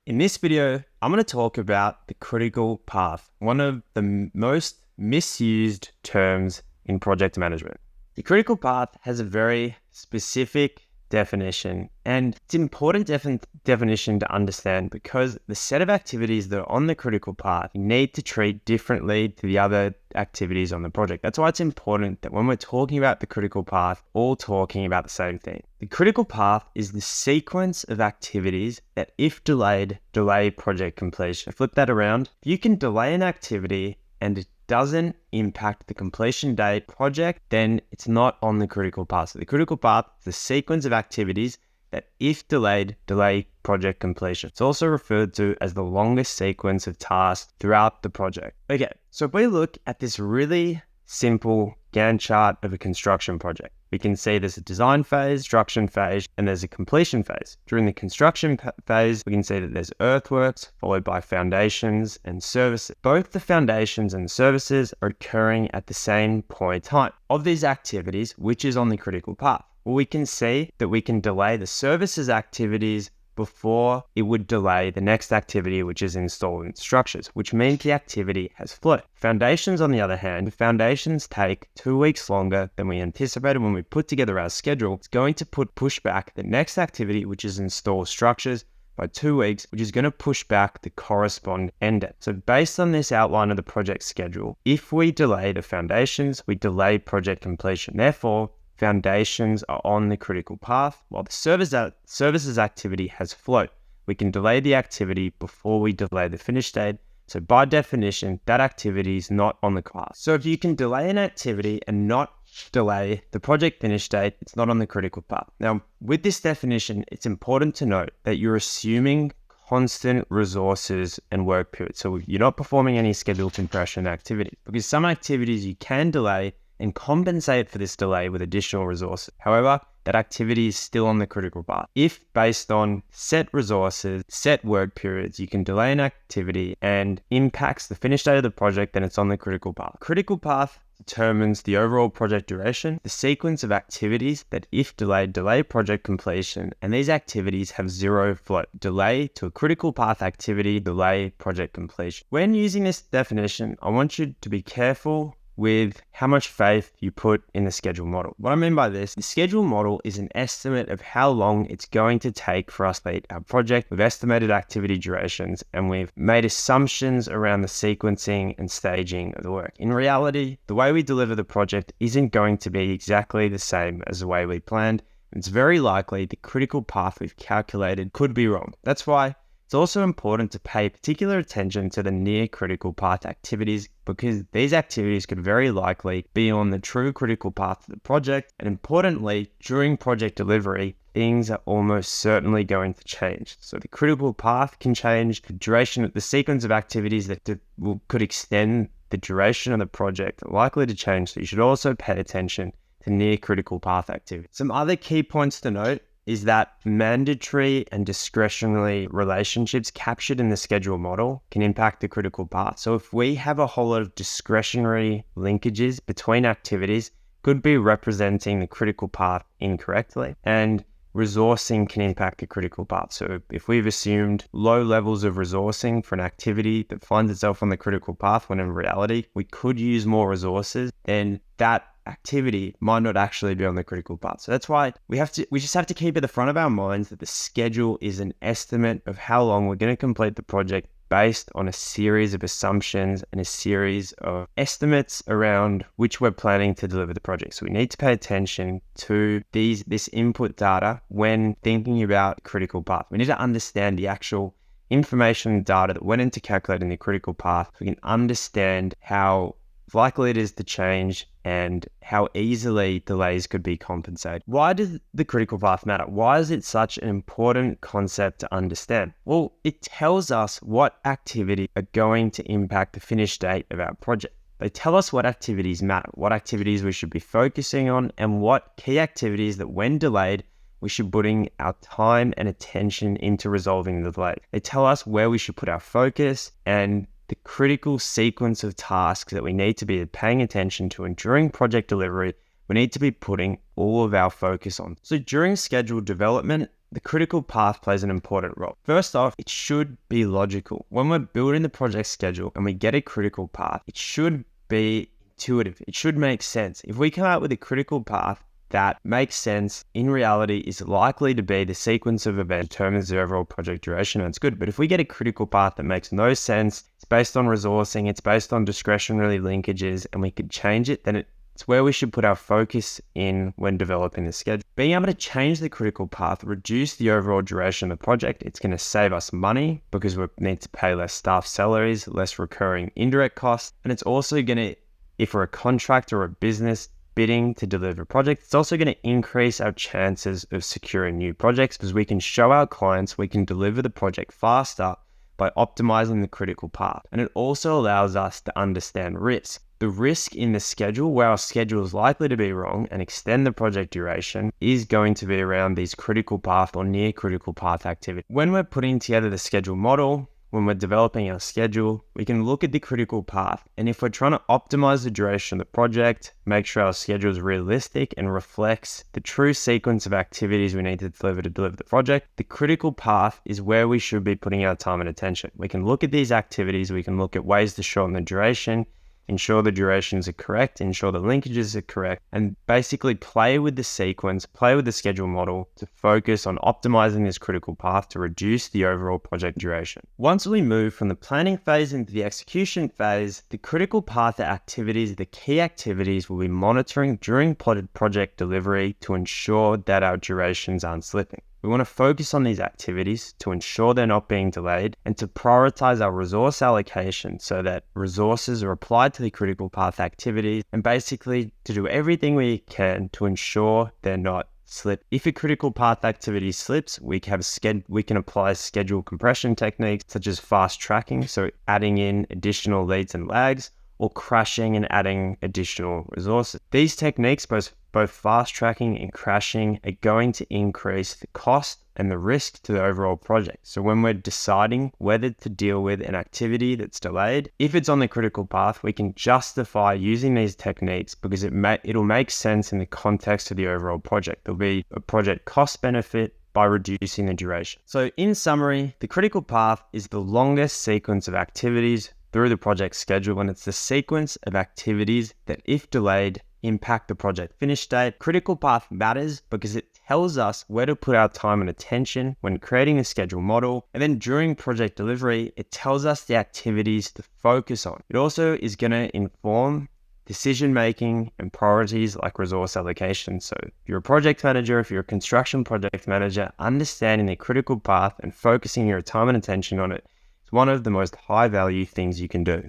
In this video, I'm going to talk about the critical path, one of the most misused terms in project management. The critical path has a very specific definition, and it's an important definition to understand because the set of activities that are on the critical path you need to treat differently to the other activities on the project. That's why it's important that when we're talking about the critical path, all talking about the same thing. The critical path is the sequence of activities that, if delayed, delay project completion. Flip that around. If you can delay an activity and it doesn't impact the completion date project, then it's not on the critical path. So the critical path is the sequence of activities that, if delayed, delay project completion. It's also referred to as the longest sequence of tasks throughout the project. Okay, so if we look at this really simple Gantt chart of a construction project, we can see there's a design phase, construction phase, and there's a completion phase. During the construction phase, we can see that there's earthworks, followed by foundations and services. Both the foundations and services are occurring at the same point in time. Of these activities, which is on the critical path? Well, we can see that we can delay the services activities before it would delay the next activity, which is installing structures, which means the activity has flowed. Foundations, on the other hand, the foundations take 2 weeks longer than we anticipated when we put together our schedule. It's going to push back the next activity, which is install structures, by 2 weeks, which is going to push back the corresponding end date. So based on this outline of the project schedule, if we delay the foundations, we delay project completion. Therefore, foundations are on the critical path, while the services activity has flowed. We can delay the activity before we delay the finish date. So by definition, that activity is not on the path. So if you can delay an activity and not delay the project finish date, it's not on the critical path. Now, with this definition, it's important to note that you're assuming constant resources and work periods. So you're not performing any schedule compression activities, because some activities you can delay and compensate for this delay with additional resources. However, that activity is still on the critical path. If based on set resources, set work periods, you can delay an activity and impacts the finish date of the project, then it's on the critical path. Critical path determines the overall project duration, the sequence of activities that, if delayed, delay project completion, and these activities have zero flow. Delay to a critical path activity, delay project completion. When using this definition, I want you to be careful with how much faith you put in the schedule model. What I mean by this, the schedule model is an estimate of how long it's going to take for us to complete our project. We've estimated activity durations and we've made assumptions around the sequencing and staging of the work. In reality, the way we deliver the project isn't going to be exactly the same as the way we planned. It's very likely the critical path we've calculated could be wrong. That's why it's also important to pay particular attention to the near critical path activities, because these activities could very likely be on the true critical path of the project. And importantly, during project delivery, things are almost certainly going to change. So the critical path can change, the duration, the sequence of activities that could extend the duration of the project are likely to change. So you should also pay attention to near critical path activity. Some other key points to note is that mandatory and discretionary relationships captured in the schedule model can impact the critical path. So if we have a whole lot of discretionary linkages between activities, could be representing the critical path incorrectly, and resourcing can impact the critical path. So if we've assumed low levels of resourcing for an activity that finds itself on the critical path, when in reality we could use more resources, then that activity might not actually be on the critical path. So that's why we just have to keep at the front of our minds that the schedule is an estimate of how long we're going to complete the project based on a series of assumptions and a series of estimates around which we're planning to deliver the project. So we need to pay attention to this input data when thinking about critical path. We need to understand the actual information and data that went into calculating the critical path so we can understand how likely it is to change and how easily delays could be compensated. Why does the critical path matter? Why is it such an important concept to understand? Well, it tells us what activities are going to impact the finish date of our project. They tell us what activities matter, what activities we should be focusing on, and what key activities that, when delayed, we should putting our time and attention into resolving the delay. They tell us where we should put our focus and the critical sequence of tasks that we need to be paying attention to, and during project delivery, we need to be putting all of our focus on. So during schedule development, the critical path plays an important role. First off, it should be logical. When we're building the project schedule and we get a critical path, it should be intuitive. It should make sense. If we come out with a critical path that makes sense, in reality is likely to be the sequence of events that determines the overall project duration, and it's good. But if we get a critical path that makes no sense, it's based on resourcing, it's based on discretionary linkages, and we could change it, then it's where we should put our focus in when developing the schedule. Being able to change the critical path, reduce the overall duration of the project, it's going to save us money because we need to pay less staff salaries, less recurring indirect costs, and it's also going to, if we're a contractor or a business bidding to deliver a project, it's also going to increase our chances of securing new projects because we can show our clients we can deliver the project faster by optimizing the critical path. And it also allows us to understand risk. The risk in the schedule, where our schedule is likely to be wrong and extend the project duration, is going to be around these critical path or near critical path activities. When we're putting together the schedule model, when we're developing our schedule, we can look at the critical path. And if we're trying to optimize the duration of the project, make sure our schedule is realistic and reflects the true sequence of activities we need to deliver the project, the critical path is where we should be putting our time and attention. We can look at these activities, we can look at ways to shorten the duration, ensure the durations are correct, ensure the linkages are correct, and basically play with the sequence, play with the schedule model to focus on optimizing this critical path to reduce the overall project duration. Once we move from the planning phase into the execution phase, the critical path activities, the key activities we'll be monitoring during project delivery to ensure that our durations aren't slipping. We want to focus on these activities to ensure they're not being delayed and to prioritize our resource allocation so that resources are applied to the critical path activities and basically to do everything we can to ensure they're not slip. If a critical path activity slips, we can apply schedule compression techniques such as fast tracking, so adding in additional leads and lags, or crashing and adding additional resources. These techniques, both fast tracking and crashing, are going to increase the cost and the risk to the overall project. So when we're deciding whether to deal with an activity that's delayed, if it's on the critical path, we can justify using these techniques because it'll make sense in the context of the overall project. There'll be a project cost benefit by reducing the duration. So in summary, the critical path is the longest sequence of activities through the project schedule, and it's the sequence of activities that, if delayed, impact the project finish date. Critical path matters because it tells us where to put our time and attention when creating a schedule model, and then during project delivery, it tells us the activities to focus on. It also is going to inform decision making and priorities like resource allocation. So if you're a project manager, if you're a construction project manager, understanding the critical path and focusing your time and attention on it, one of the most high value things you can do.